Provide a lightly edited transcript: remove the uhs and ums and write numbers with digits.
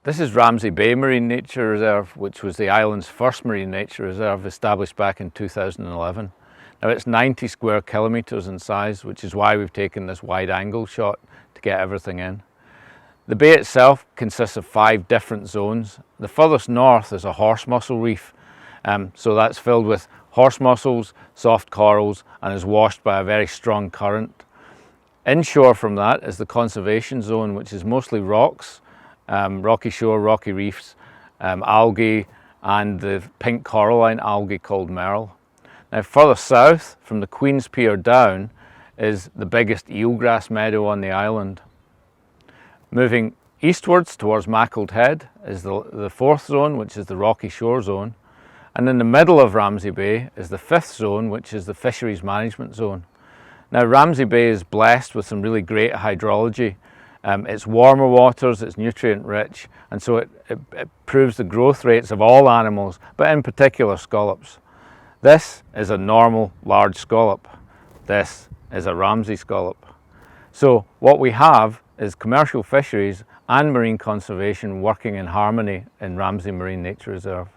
This is Ramsey Bay Marine Nature Reserve, which was the island's first marine nature reserve established back in 2011. Now it's 90 square kilometres in size, which is why we've taken this wide angle shot to get everything in. The bay itself consists of 5 different zones. The furthest north is a horse mussel reef, so that's filled with horse mussels, soft corals, and is washed by a very strong current. Inshore from that is the conservation zone, which is mostly rocks, rocky shore, rocky reefs, algae, and the pink coralline algae called merle. Now further south, from the Queen's Pier down, is the biggest eelgrass meadow on the island. Moving eastwards towards Mackled Head is the 4th zone, which is the rocky shore zone. And in the middle of Ramsey Bay is the 5th zone, which is the fisheries management zone. Now Ramsey Bay is blessed with some really great hydrology. It's warmer waters, it's nutrient rich, and so it improves the growth rates of all animals, but in particular scallops. This is a normal large scallop. This is a Ramsey scallop. So what we have is commercial fisheries and marine conservation working in harmony in Ramsey Marine Nature Reserve.